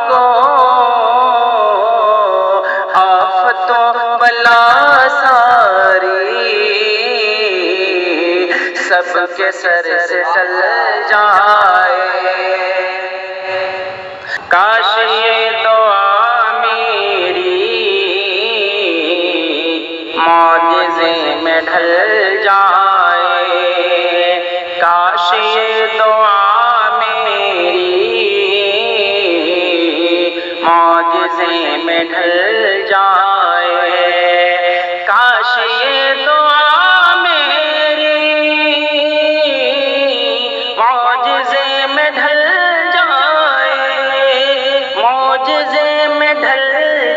کو آفت و بلا ساری سب کے سر سے ٹل جائے۔ کاش یہ دعا میری معجزے میں ڈھل جائے، کاش یہ دعا میری معجزے میں ڈھل جائے، کاش یہ دعا میری معجزے میں ڈھل جائے، معجزے میں ڈھل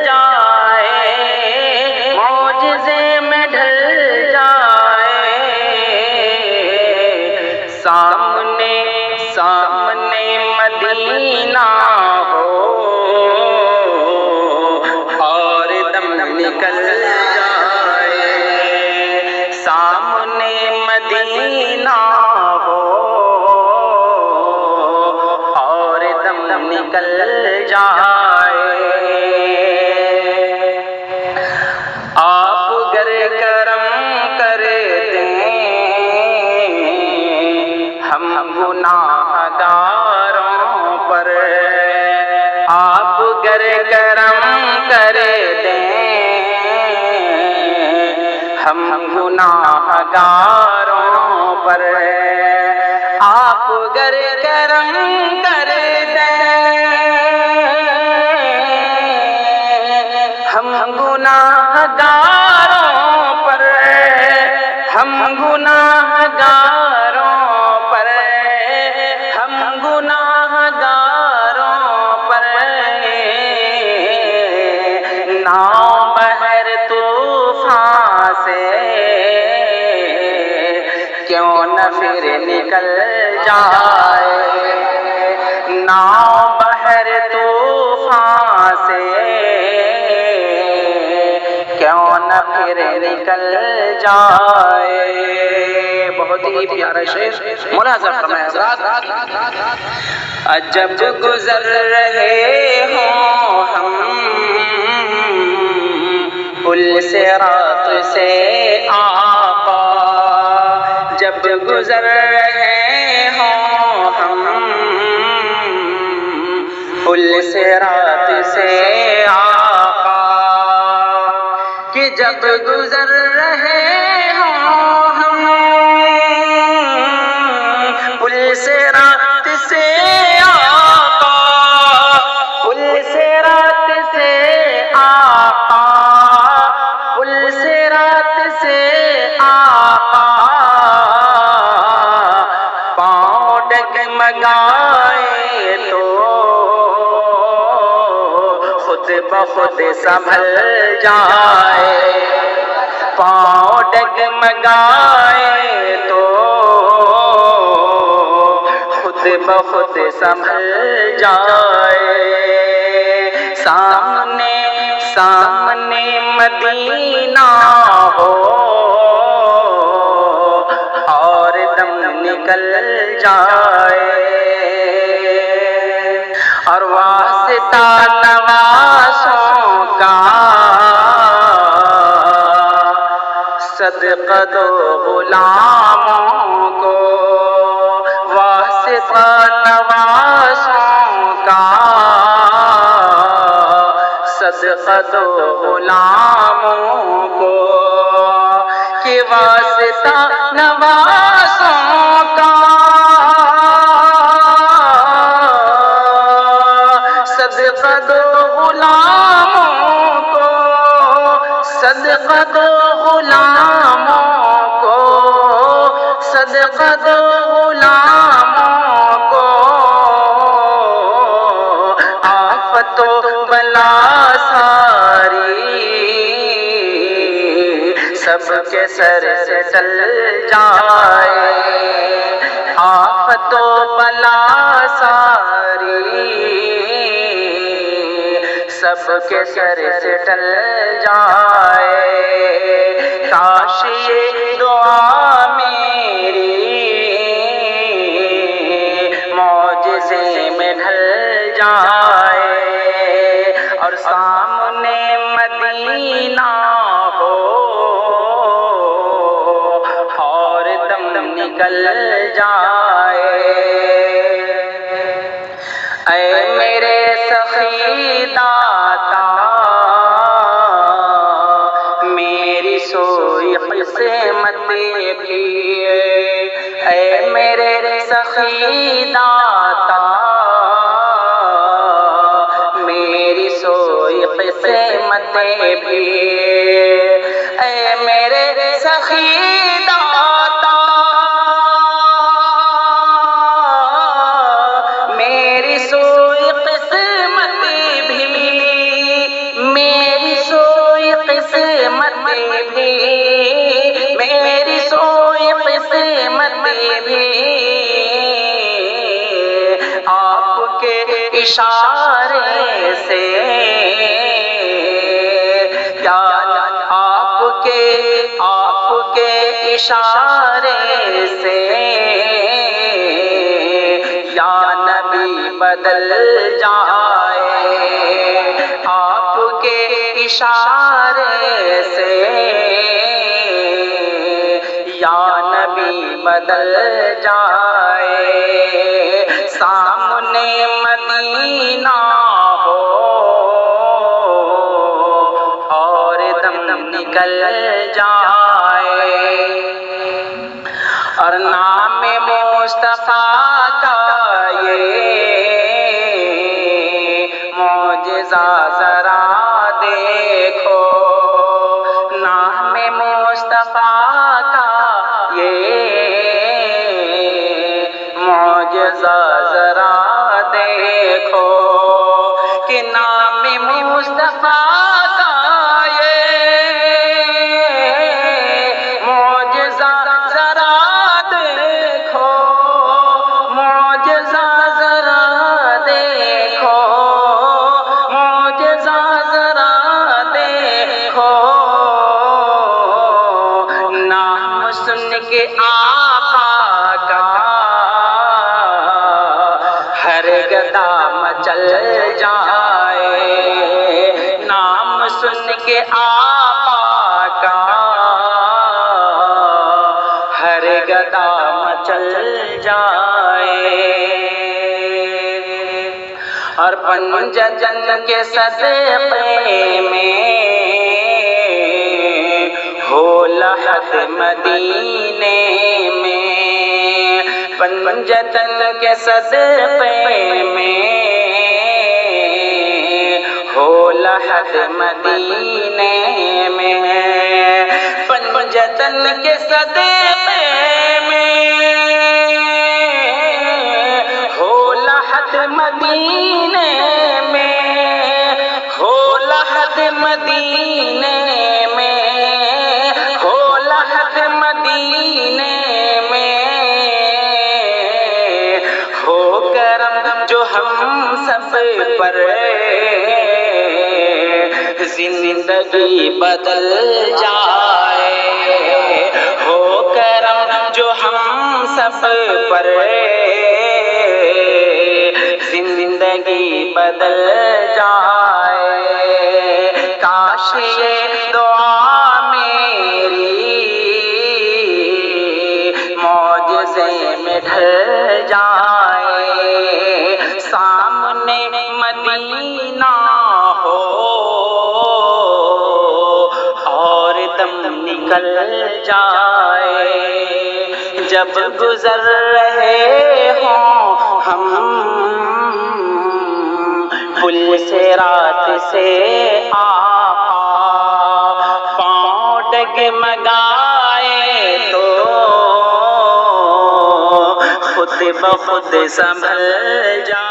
جائے، معجزے میں ڈھل جائے۔ سامنے سامنے مدینہ ہو اور دم نکل جائے، سامنے مدینہ ہو اور دم نکل جائے۔ آپ گر کرم کر دیں ہم گناہ گاروں پر، آپ گر کرم کر دیں ہم گناہ گاروں پر، آپ گر کرم کر دیں ہم گناہ گاروں پر، ہم گناہ گاروں پر، ہم گناہ گاروں پر، ناؤ بحر طوفان سے کیوں نہ پھر نکل جائے، ناؤ بحر طوفان سے کیوں نہ پھر نکل جائے۔ بہت ہی پیارا شعر ملاحظہ فرمائیں حضرات۔ جب گزر رہے ہوں ہم پل سے رات سے آقا، جب گزر رہے ہوں ہم پل سے رات سے آقا، کہ جب گزر رہے ہوں ہم پل سے رات سے آقا، پل سے رات سے آقا، پل سے رات سے آقا، پاؤں ڈگمگائے تو خود بخود سنبھل جائے، پاؤں ڈگمگائے تو خود بخود سنبھل جائے۔ سامنے سامنے مدینہ ہو اور دم نکل جائے، اور واسطہ نوازوں کا صدقہ دو غلاموں کو، واسطہ نوازوں کا صدقہ دو غلاموں کو، کہ واسطہ نوازوں کا صدقہ دو غلاموں کو، صدقہ دو غلاموں کو، صدقہ دو غلاموں کو، آفت و بلا ساری سب کے سر سے ٹل جائے، آفت و بلا ساری سب کے سر سے ٹل جائے، کاش یہ دعا میری معجزے میں ڈھل جائے، سخی داتا میری سوئی قسمت بھی، اے میرے سخی داتا میری سوئی قسمت بھی، اے میرے سخی داتا میری سوئی قسمت بھی، میری سوئی قسمت بھی، میری سوئی قسمت بھی، آپ کے اشارے سے آپ کے اشارے سے یا نبی بدل جائے، آپ کے اشارے سے یا نبی بدل جائے، سامنے مدینہ ہو اور دم نکل جائے، اور نام مصطفیٰ کا یہ معجزہ ذرا دیکھو، نام مصطفیٰ کا یہ معجزہ ذرا دیکھو، کہ نام مصطفیٰ کہ آقا کا ہر گدا مچل جائے، نام سن کے آقا کا ہر گدا مچل جائے، اور پنجتن کے صدقے میں ہو لحد مدینے میں، پنجتن کے صدقے میں ہو لحد مدینے میں، پنجتن کے صدقے میں ہو لحد مدینے میں، ہو لحد مدینے میں، مدینے میں ہو کرم جو ہم سب پر زندگی بدل جائے، ہو کرم جو ہم سب پر زندگی بدل جائے، کاش یہ دعا میری معجزے میں ڈھل جائے، سامنے مدینہ ہو اور دم نکل جائے، جب گزر رہے ہوں ہم پل سے رات سے آقا، پاؤں ڈگمگائے تو خود بخود سنبھل جائے۔